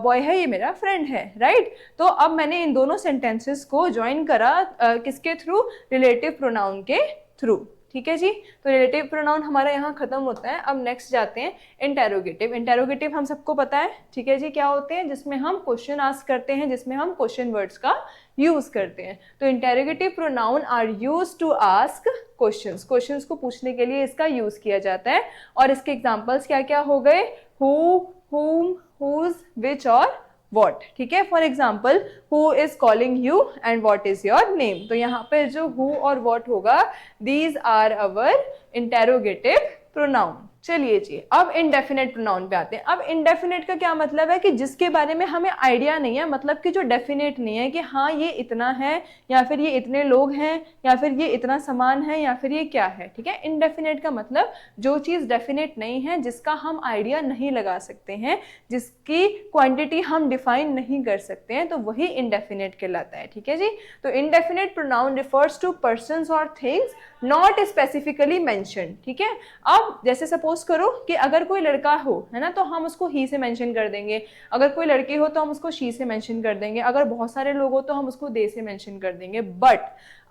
S1: बॉय है ये मेरा फ्रेंड है, राइट। तो अब मैंने इन दोनों सेंटेंसेस को ज्वाइन करा किसके थ्रू, रिलेटिव प्रोनाउन के थ्रू। ठीक है जी, तो रिलेटिव प्रोनाउन हमारा यहाँ खत्म होता है। अब नेक्स्ट जाते हैं इंटेरोगेटिव। इंटेरोगेटिव हम सबको पता है, ठीक है जी, क्या होते हैं, जिसमें हम क्वेश्चन आस्क करते हैं, जिसमें हम क्वेश्चन वर्ड्स का यूज करते हैं। तो interrogative pronoun are use to ask questions, questions को पूछने के लिए इसका यूज किया जाता है। और इसके एग्जांपल्स क्या क्या हो गए, हु, हुम, हुज, विच और what। ठीक है, for example who is calling you and what is your name. तो यहाँ पे जो हु और वॉट होगा, these are our interrogative pronoun. चलिए जी, अब इंडेफिनेट प्रोनाउन पे आते हैं। अब इंडेफिनेट का क्या मतलब है कि जिसके बारे में हमें आइडिया नहीं है, मतलब कि जो डेफिनेट नहीं है कि हाँ ये इतना है या फिर ये इतने लोग हैं या फिर ये इतना सामान है या फिर ये क्या है। ठीक है, इंडेफिनेट का मतलब जो चीज़ डेफिनेट नहीं है, जिसका हम आइडिया नहीं लगा सकते हैं, जिसकी क्वांटिटी हम डिफाइन नहीं कर सकते हैं, तो वही इंडेफिनेट कहलाता है। ठीक है जी, तो indefinite pronoun refers to persons और थिंग्स नॉट स्पेसिफिकली मेंशन्ड। ठीक है, अब जैसे सपोज करो कि अगर कोई लड़का हो, है ना, तो हम उसको ही से मेंशन कर देंगे, अगर कोई लड़की हो तो हम उसको शी से मेंशन कर देंगे, अगर बहुत सारे लोग हो तो हम उसको दे से मेंशन कर देंगे। बट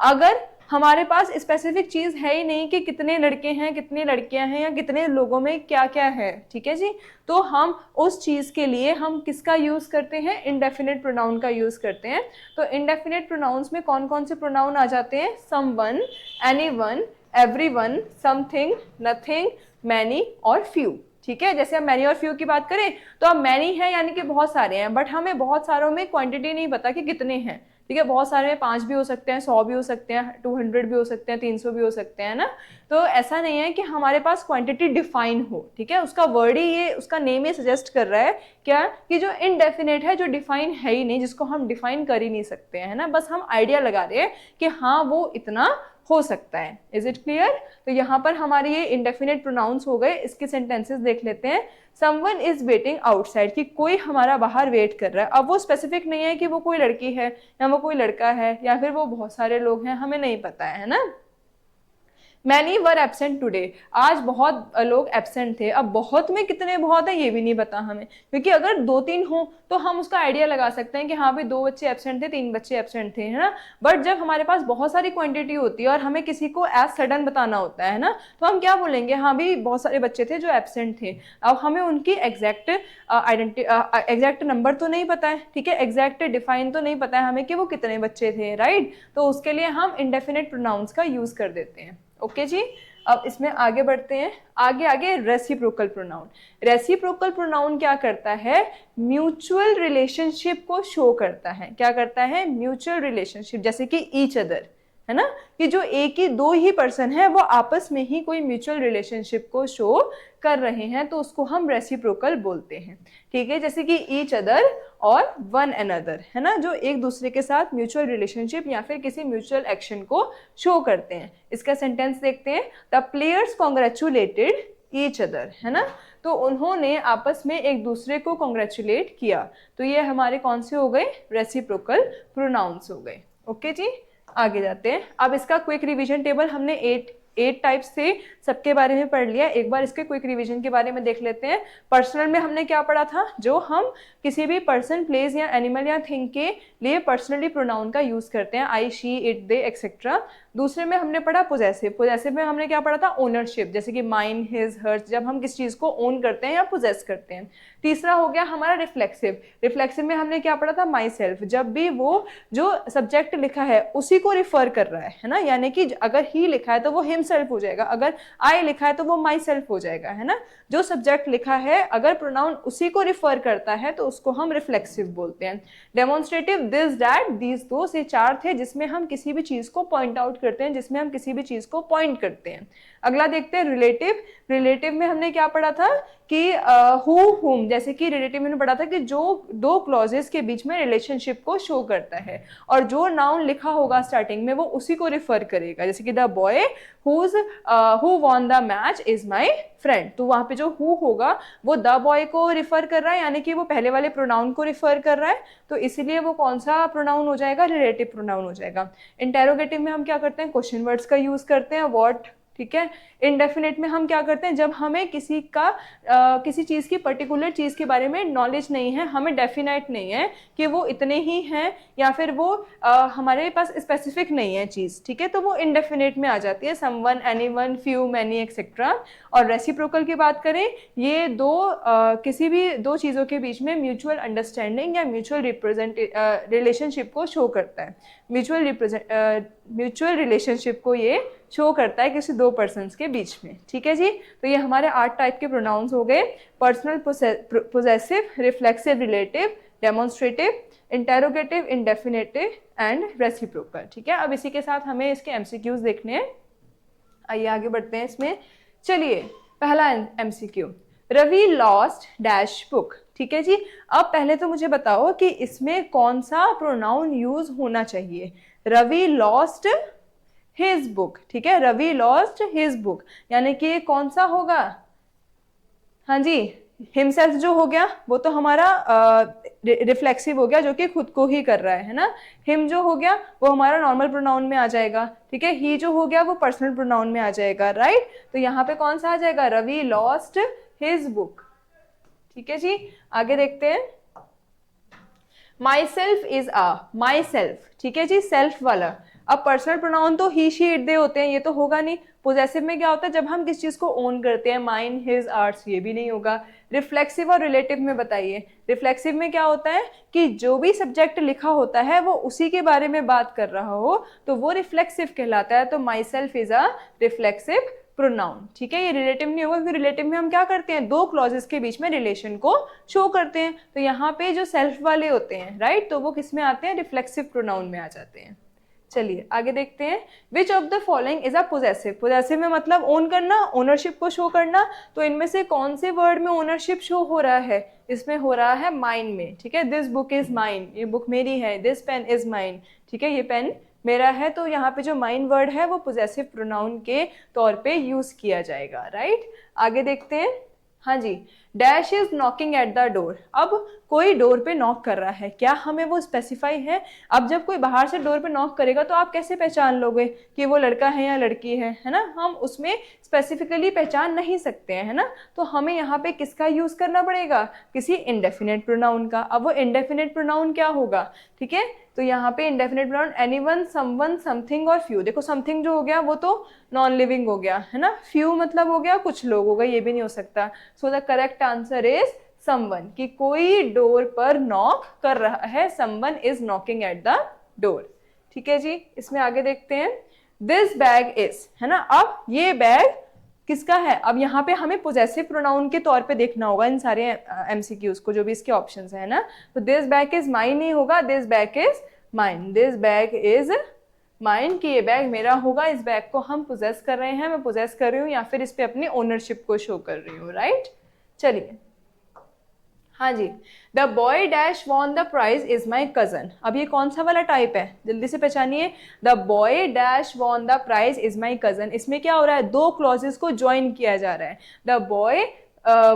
S1: अगर हमारे पास स्पेसिफिक चीज है ही नहीं कि कितने लड़के हैं, कितनी लड़कियां हैं या कितने लोगों में क्या क्या है, ठीक है जी, तो हम उस चीज के लिए हम किसका यूज करते हैं, इंडेफिनेट प्रोनाउन का यूज करते हैं। तो इंडेफिनेट प्रोनाउंस में कौन कौन से प्रोनाउन आ जाते हैं, someone, anyone, everyone, something, nothing, many और फ्यू। ठीक है, जैसे हम मैनी और फ्यू की बात करें तो अब मैनी है यानी कि बहुत सारे हैं, बट हमें बहुत सारों में क्वांटिटी नहीं पता कि कितने हैं। ठीक है, बहुत सारे में 5 भी हो सकते हैं, 100 भी हो सकते हैं, 200 भी हो सकते हैं, 300 भी हो सकते हैं ना। तो ऐसा नहीं है कि हमारे पास क्वांटिटी डिफाइन हो। ठीक है, उसका वर्ड ही ये, उसका नेम ही सजेस्ट कर रहा है क्या, कि जो इनडेफिनेट है, जो डिफाइन है ही नहीं, जिसको हम डिफाइन कर ही नहीं सकते हैं, है ना, बस हम आइडिया लगा रहे हैं कि हाँ वो इतना हो सकता है। Is it clear. तो यहाँ पर हमारे ये इंडेफिनेट प्रोनाउंस हो गए। इसके सेंटेंसेस देख लेते हैं। समवन इज वेटिंग आउटसाइड, कि कोई हमारा बाहर वेट कर रहा है। अब वो स्पेसिफिक नहीं है कि वो कोई लड़की है या वो कोई लड़का है या फिर वो बहुत सारे लोग हैं, हमें नहीं पता है ना। मैनी वर एब्सेंट टुडे, आज बहुत लोग एब्सेंट थे। अब बहुत में कितने बहुत है ये भी नहीं पता हमें, क्योंकि अगर 2-3 हो तो हम उसका आइडिया लगा सकते हैं कि हाँ भाई 2 बच्चे एब्सेंट थे, 3 बच्चे एब्सेंट थे, है ना। बट जब हमारे पास बहुत सारी क्वांटिटी होती है और हमें किसी को एज सडन बताना होता है ना, तो हम क्या बोलेंगे, हाँ भाई बहुत सारे बच्चे थे जो एब्सेंट थे। अब हमें उनकी एग्जैक्ट नंबर तो नहीं पता है, ठीक है, एग्जैक्ट डिफाइन तो नहीं पता है हमें कि वो कितने बच्चे थे, राइट। तो उसके लिए हम इंडेफिनिट प्रोनाउंस का यूज कर देते हैं। ओके जी, अब इसमें आगे बढ़ते हैं। आगे रेसिप्रोकल प्रोनाउन। रेसिप्रोकल प्रोनाउन क्या करता है, म्यूचुअल रिलेशनशिप को शो करता है। क्या करता है, म्यूचुअल रिलेशनशिप, जैसे कि ईच अदर, है ना, कि जो एक ही दो ही पर्सन है वो आपस में ही कोई म्यूचुअल रिलेशनशिप को शो कर रहे हैं, तो उसको हम रेसिप्रोकल बोलते हैं। ठीक है, जैसे कि ईच अदर और वन अनदर, है ना, जो एक दूसरे के साथ म्यूचुअल रिलेशनशिप या फिर किसी म्यूचुअल एक्शन को शो करते हैं। इसका सेंटेंस देखते हैं, the players congratulated each other, है ना, तो उन्होंने आपस में एक दूसरे को कॉन्ग्रेचुलेट किया। तो ये हमारे कौन से हो गए, रेसिप्रोकल प्रोनाउंस हो गए। ओके जी, आगे जाते हैं। अब इसका क्विक रिवीजन टेबल हमने 8 टाइप्स से सबके बारे में पढ़ लिया। एक बार इसके क्विक रिवीजन के बारे में देख लेते हैं। पर्सनल में हमने क्या पढ़ा था, जो हम किसी भी पर्सन, प्लेस या एनिमल या थिंग के लिए पर्सनली प्रोनाउन का यूज करते हैं, आई, शी, इट, दे एक्सेट्रा। दूसरे में हमने पढ़ा पोजेसिव। पोजेसिव में हमने क्या पढ़ा था, ओनरशिप, जैसे कि माइन, हिज, हर्स, जब हम किस चीज को ओन करते हैं या पोजेस करते हैं। तीसरा हो गया हमारा रिफ्लेक्सिव। रिफ्लेक्सिव में हमने क्या पढ़ा था, माई सेल्फ, जब भी वो जो सब्जेक्ट लिखा है उसी को रिफर कर रहा है ना, यानी कि अगर ही लिखा है तो वो हिमसेल्फ हो जाएगा, अगर आई लिखा है तो वो माई सेल्फ हो जाएगा, है ना। जो सब्जेक्ट लिखा है अगर प्रोनाउन उसी को रिफर करता है तो उसको हम रिफ्लेक्सिव बोलते हैं। डेमोन्स्ट्रेटिव, दिस, दैट, दीज, दोस, ये 4 थे जिसमें हम किसी भी चीज को पॉइंट आउट करते हैं, जिसमें हम किसी भी चीज को पॉइंट करते हैं। अगला देखते हैं रिलेटिव। रिलेटिव में हमने क्या पढ़ा था कि हु, हुम, जैसे कि रिलेटिव में पढ़ा था कि जो 2 क्लॉजेस के बीच में रिलेशनशिप को शो करता है और जो नाउन लिखा होगा स्टार्टिंग में वो उसी को रिफर करेगा, जैसे कि the boy who won the match is my friend. तो वहां पे जो हु होगा वो द बॉय को रिफर कर रहा है, यानी कि वो पहले वाले प्रोनाउन को रिफर कर रहा है, तो इसीलिए वो कौन सा प्रोनाउन हो जाएगा, रिलेटिव प्रोनाउन हो जाएगा। इंटेरोगेटिव में हम क्या करते हैं, क्वेश्चन वर्ड्स का यूज करते हैं, व्हाट, ठीक है। इनडेफिनेट में हम क्या करते हैं, जब हमें किसी चीज की पर्टिकुलर चीज के बारे में नॉलेज नहीं है, हमें डेफिनेट नहीं है कि वो इतने ही हैं या फिर वो हमारे पास स्पेसिफिक नहीं है चीज, ठीक है, तो वो इनडेफिनेट में आ जाती है, someone, anyone, few, many etcetera. और रेसिप्रोकल की बात करें, ये किसी भी 2 चीजों के बीच में म्यूचुअल अंडरस्टैंडिंग या म्यूचुअल रिलेशनशिप को शो करता है। म्यूचुअल रिलेशनशिप को ये शो करता है किसी 2 पर्सन्स के बीच में, ठीक है जी। तो ये हमारे 8 टाइप के प्रोनाउंस हो गए, personal, possessive, reflexive, relative, demonstrative, interrogative, indefinitive and reciprocal, ठीक है। अब इसी के साथ हमें इसके एमसीक्यूज देखने हैं। आइए आगे बढ़ते हैं इसमें। चलिए, पहला MCQ, Ravi lost dash book, ठीक है जी। अब पहले तो मुझे बताओ कि इसमें कौन सा प्रोनाउन यूज होना चाहिए। रवि लॉस्ट हिज बुक, ठीक है, रवि लॉस्ट हिज बुक, यानी कि कौन सा होगा, हाँ जी, हिमसेल्फ जो हो गया वो तो हमारा रिफ्लेक्सिव हो गया, जो कि खुद को ही कर रहा है ना। हिम जो हो गया वो हमारा नॉर्मल प्रोनाउन में आ जाएगा, ठीक है। ही जो हो गया वो पर्सनल प्रोनाउन में आ जाएगा, राइट। तो यहाँ पे कौन सा आ जाएगा, रवि लॉस्ट हिज बुक, ठीक है जी। आगे देखते हैं, my self is my self, ठीक है जी, सेल्फ वाला। अब पर्सनल प्रोनाउन तो ही, शी, इट, दे होते हैं, ये तो होगा नहीं। पोजेसिव में क्या होता है, जब हम किस चीज को ओन करते हैं, माइन, हिज, आर्ट्स, ये भी नहीं होगा। रिफ्लेक्सिव और रिलेटिव में बताइए। रिफ्लेक्सिव में क्या होता है कि जो भी सब्जेक्ट लिखा होता है वो उसी के बारे में बात कर रहा हो तो वो रिफ्लेक्सिव कहलाता है। तो my self is a reflexive pronoun, ठीक है। ये रिलेटिव नहीं होगा क्योंकि रिलेटिव में हम क्या करते हैं, 2 क्लॉजेस के बीच में रिलेशन को शो करते हैं। तो यहाँ पे जो सेल्फ वाले होते हैं, राइट, तो वो किस में आते हैं, रिफ्लेक्सिव प्रोनाउन में आ जाते हैं। चलिए आगे देखते हैं, विच of the following is a possessive. Possessive में मतलब ओन करना, ओनरशिप को शो करना। तो इनमें से कौन से वर्ड में ओनरशिप शो हो रहा है, इसमें हो रहा है माइन में, ठीक है। दिस बुक इज माइन, ये बुक मेरी है। दिस पेन इज माइन, ठीक है, ये पेन मेरा है। तो यहाँ पे जो माइन वर्ड है वो पोजेसिव प्रोनाउन के तौर पे यूज किया जाएगा, राइट। आगे देखते हैं, हाँ जी, dash is knocking at the door. अब कोई डोर पे नॉक कर रहा है, क्या हमें वो स्पेसिफाई है? अब जब कोई बाहर से डोर पे नॉक करेगा तो आप कैसे पहचान लोगे कि वो लड़का है या लड़की है ना? हम उसमें स्पेसिफिकली पहचान नहीं सकते हैं, है ना? तो हमें यहाँ पे किसका यूज करना पड़ेगा? किसी इंडेफिनेट प्रोनाउन का। अब वो इंडेफिनेट प्रोनाउन क्या होगा? ठीक है, तो यहाँ पे indefinite pronoun anyone, someone, something और फ्यू। देखो समथिंग जो हो गया वो तो नॉन लिविंग हो गया, है ना? फ्यू मतलब हो गया कुछ लोग हो गए, ये भी नहीं हो सकता। So the correct answer is someone, कि कोई डोर पर नॉक कर रहा है। Someone is knocking at the door. ठीक है जी, इसमें आगे देखते हैं। दिस बैग इज, है ना? अब ये बैग किसका है? अब यहाँ पे हमें पोजेसिव प्रोनाउन के तौर पे देखना होगा इन सारे एमसीक्यूज को, जो भी इसके ऑप्शंस है ना। तो दिस बैग इज माइन नहीं होगा, this bag is mine. This bag is mine, कि ये बैग मेरा होगा, इस बैग को हम पोजेस कर रहे हैं, मैं पोजेस कर रही हूँ, या फिर इस पे अपनी ओनरशिप को शो कर रही हूँ, राइट? चलिए, हाँ जी। The boy dash won the prize is my cousin. अब ये कौन सा वाला टाइप है, जल्दी से पहचानिए। The boy dash won the prize is my cousin, इसमें क्या हो रहा है? दो क्लॉजेस को ज्वाइन किया जा रहा है। The boy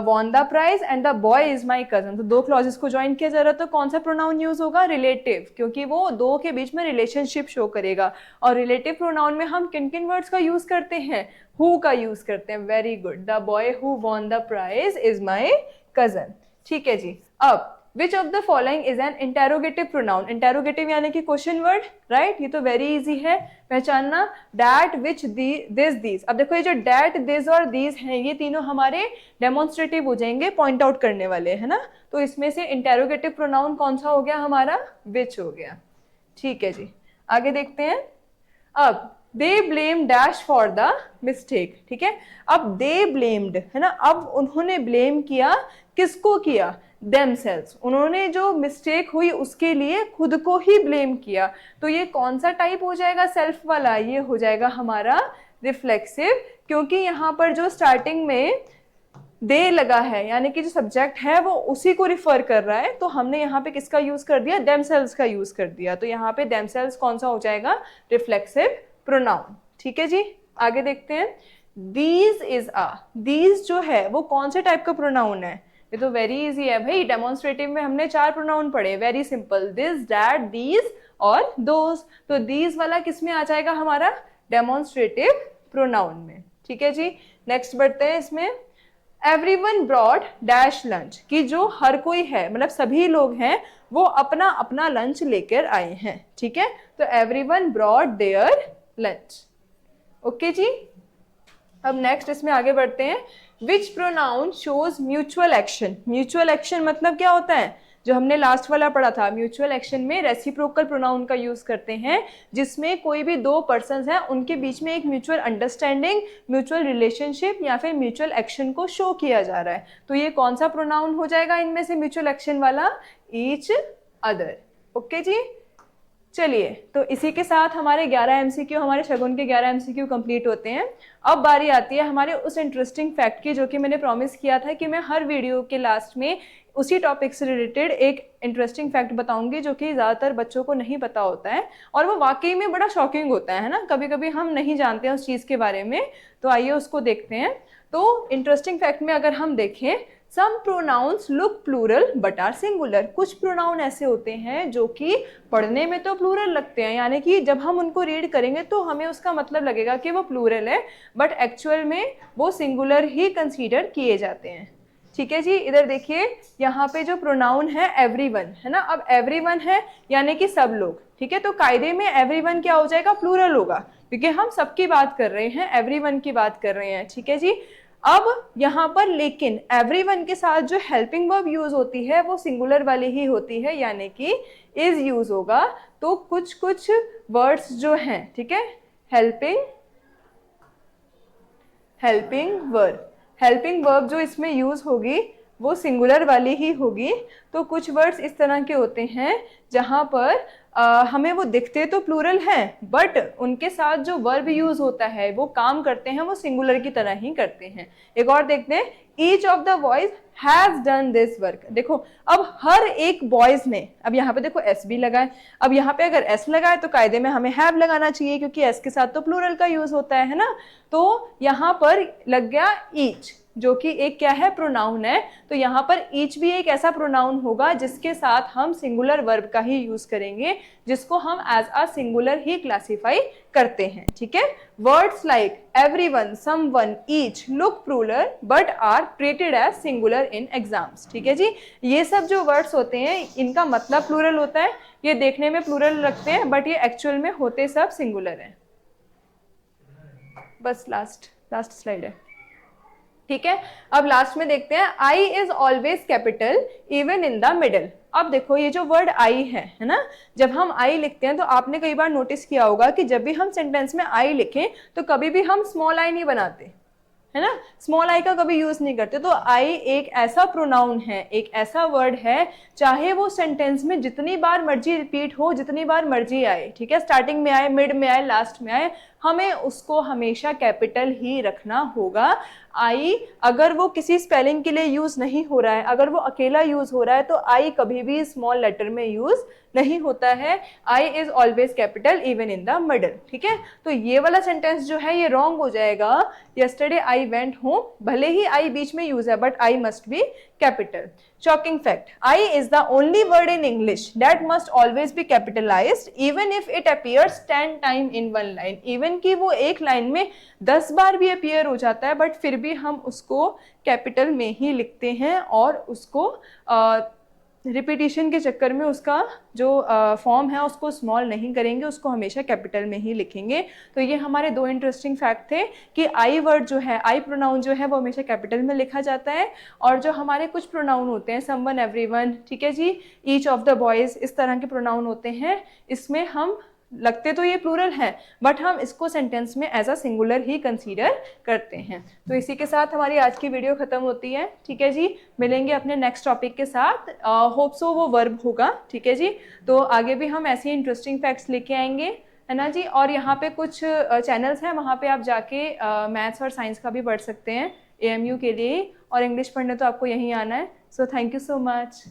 S1: won the prize and the boy is my cousin, तो दो क्लॉजेस को ज्वाइन किया जा रहा है। तो कौन सा प्रोनाउन यूज होगा? रिलेटिव, क्योंकि वो दो के बीच में रिलेशनशिप शो करेगा। और रिलेटिव प्रोनाउन में हम किन किन वर्ड्स का यूज करते हैं? हु का यूज करते हैं। Very good, the boy who won the prize is my cousin. ठीक है जी। अब which of the following is an interrogative pronoun? Interrogative यानी कि क्वेश्चन वर्ड, राइट? ये तो वेरी इजी है पहचानना। That, which, this, these. अब देखो ये जो डैट, दिस और दीज हैं, ये तीनों हमारे डेमोन्स्ट्रेटिव हो जाएंगे, पॉइंट आउट करने वाले, है ना? तो इसमें से इंटेरोगेटिव प्रोनाउन कौन सा हो गया हमारा? विच हो गया। ठीक है जी, आगे देखते हैं। अब they blame dash for the mistake. ठीक है, अब दे ब्लेम्ड, है ना? अब उन्होंने ब्लेम किया, किसको किया? themselves। उन्होंने जो मिस्टेक हुई उसके लिए खुद को ही ब्लेम किया। तो ये कौन सा टाइप हो जाएगा सेल्फ वाला? ये हो जाएगा हमारा रिफ्लेक्सिव, क्योंकि यहाँ पर जो स्टार्टिंग में दे लगा है, यानी कि जो सब्जेक्ट है वो उसी को रिफर कर रहा है। तो हमने यहाँ पे किसका यूज कर दिया? themselves का यूज कर दिया। तो यहाँ पे themselves कौन सा हो जाएगा? Reflexive pronoun. ठीक है जी, आगे देखते हैं। these is a, these जो है वो कौन से टाइप का प्रोनाउन है? ये तो वेरी इजी है भाई, डेमोन्स्ट्रेटिव में हमने 4 प्रोनाउन पढ़े, very simple. This, that, these और दोज। तो दीज वाला किस में आ जाएगा हमारा? डेमोन्स्ट्रेटिव प्रोनाउन में। ठीक है जी, नेक्स्ट बढ़ते हैं इसमें। एवरीवन ब्रॉड डैश लंच, कि जो हर कोई है, मतलब सभी लोग हैं, वो अपना अपना लंच लेकर आए हैं। ठीक है, तो everyone brought their lunch. Okay जी, अब नेक्स्ट इसमें आगे बढ़ते हैं। Which pronoun shows mutual action? Mutual action मतलब क्या होता है? जो हमने लास्ट वाला पढ़ा था, म्यूचुअल एक्शन में रेसिप्रोकल प्रोनाउन का यूज करते हैं, जिसमें कोई भी दो पर्सन्स हैं, उनके बीच में एक म्यूचुअल अंडरस्टैंडिंग, म्यूचुअल रिलेशनशिप या फिर म्यूचुअल एक्शन को शो किया जा रहा है। तो ये कौन सा प्रोनाउन हो जाएगा इनमें से म्यूचुअल एक्शन वाला? Each other. ओके जी, चलिए, तो इसी के साथ हमारे 11 एमसीक्यू, हमारे शगुन के 11 एमसीक्यू कंप्लीट होते हैं। अब बारी आती है हमारे उस इंटरेस्टिंग फैक्ट की, जो कि मैंने प्रॉमिस किया था कि मैं हर वीडियो के लास्ट में उसी टॉपिक से रिलेटेड एक इंटरेस्टिंग फैक्ट बताऊंगी, जो कि ज़्यादातर बच्चों को नहीं पता होता है और वो वाकई में बड़ा शॉकिंग होता है ना? कभी कभी हम नहीं जानते हैं उस चीज़ के बारे में, तो आइए उसको देखते हैं। तो इंटरेस्टिंग फैक्ट में अगर हम देखें, some pronouns look plural but are singular. कुछ प्रोनाउन ऐसे होते हैं जो कि पढ़ने में तो प्लूरल लगते हैं, यानी कि जब हम उनको रीड करेंगे तो हमें उसका मतलब लगेगा कि वो प्लूरल है, बट एक्चुअल में वो सिंगुलर ही कंसीडर किए जाते हैं। ठीक है जी, इधर देखिए, यहाँ पे जो प्रोनाउन है एवरीवन, है ना? अब एवरीवन है यानी कि सब लोग। ठीक है, तो कायदे में एवरीवन क्या हो जाएगा? प्लूरल होगा, क्योंकि हम सबकी बात कर रहे हैं, एवरीवन की बात कर रहे हैं। ठीक है जी, अब यहाँ पर लेकिन एवरीवन के साथ जो हेल्पिंग वर्ब यूज होती है वो सिंगुलर वाली ही होती है, यानी कि इज यूज होगा। तो कुछ कुछ वर्ड्स जो हैं, ठीक है, हेल्पिंग वर्ब जो इसमें यूज होगी वो सिंगुलर वाली ही होगी। तो कुछ वर्ड्स इस तरह के होते हैं जहाँ पर हमें वो दिखते तो प्लूरल हैं, बट उनके साथ जो वर्ब यूज होता है, वो काम करते हैं, वो सिंगुलर की तरह ही करते हैं। एक और देखते हैं, each of the boys has done this work. देखो अब हर एक बॉयज ने, अब यहाँ पे देखो एस भी लगा है, अब यहाँ पे अगर एस लगा है तो कायदे में हमें हैव लगाना चाहिए, क्योंकि एस के साथ तो प्लूरल का यूज होता है ना। तो यहाँ पर लग गया ईच, जो कि एक क्या है, प्रोनाउन है। तो यहाँ पर ईच भी एक ऐसा प्रोनाउन होगा जिसके साथ हम सिंगुलर वर्ब का ही यूज करेंगे, जिसको हम एज अ सिंगुलर ही क्लासिफाई करते हैं। ठीक है, words like everyone, someone, each look plural but are treated as singular in exams. ठीक है जी, ये सब जो वर्ड्स होते हैं इनका मतलब प्लूरल होता है, ये देखने में प्लूरल लगते हैं, बट ये एक्चुअल में होते सब सिंगुलर हैं। बस लास्ट स्लाइड है। ठीक है, अब लास्ट में देखते हैं, I is always capital even in the middle. अब देखो ये जो वर्ड आई है ना, जब हम आई लिखते हैं तो आपने कई बार नोटिस किया होगा कि जब भी हम सेंटेंस में आई लिखें तो कभी भी हम स्मॉल आई नहीं बनाते, है ना, स्मॉल आई का कभी यूज नहीं करते। तो आई एक ऐसा प्रोनाउन है, एक ऐसा वर्ड है, चाहे वो सेंटेंस में जितनी बार मर्जी रिपीट हो, जितनी बार मर्जी आए, ठीक है, स्टार्टिंग में आए, मिड में आए, लास्ट में आए, हमें उसको हमेशा कैपिटल ही रखना होगा। आई अगर वो किसी स्पेलिंग के लिए यूज नहीं हो रहा है, अगर वो अकेला यूज हो रहा है, तो आई कभी भी स्मॉल लेटर में यूज नहीं होता है। I is always capital even in the middle. ठीक है, तो ये वाला सेंटेंस जो है ये रॉन्ग हो जाएगा। यस्टरडे आई वेंट होम, भले ही आई बीच में यूज है, but I must be capital. Shocking fact, I is the only word in English that must always be capitalised even if it appears 10 time in one line. Even की वो एक line में 10 बार भी appear हो जाता है, but फिर भी हम उसको कैपिटल में ही लिखते हैं, और उसको रिपीटिशन के चक्कर में उसका जो फॉर्म है उसको स्मॉल नहीं करेंगे, उसको हमेशा कैपिटल में ही लिखेंगे। तो ये हमारे दो इंटरेस्टिंग फैक्ट थे कि आई वर्ड जो है, आई प्रोनाउन जो है वो हमेशा कैपिटल में लिखा जाता है, और जो हमारे कुछ प्रोनाउन होते हैं, समवन, एवरीवन, ठीक है जी, ईच ऑफ द बॉयज, इस तरह के प्रोनाउन होते हैं, इसमें हम लगते तो ये प्लूरल है, बट हम इसको सेंटेंस में एज अ सिंगुलर ही कंसीडर करते हैं। तो इसी के साथ हमारी आज की वीडियो खत्म होती है। ठीक है जी, मिलेंगे अपने नेक्स्ट टॉपिक के साथ, होप सो वो वर्ब होगा। ठीक है जी, तो आगे भी हम ऐसी इंटरेस्टिंग फैक्ट्स लेके आएंगे, है ना जी। और यहाँ पे कुछ चैनल्स हैं, वहाँ पे आप जाके मैथ्स और साइंस का भी पढ़ सकते हैं AMU के लिए, और इंग्लिश पढ़ने तो आपको यहीं आना है। So thank you so much.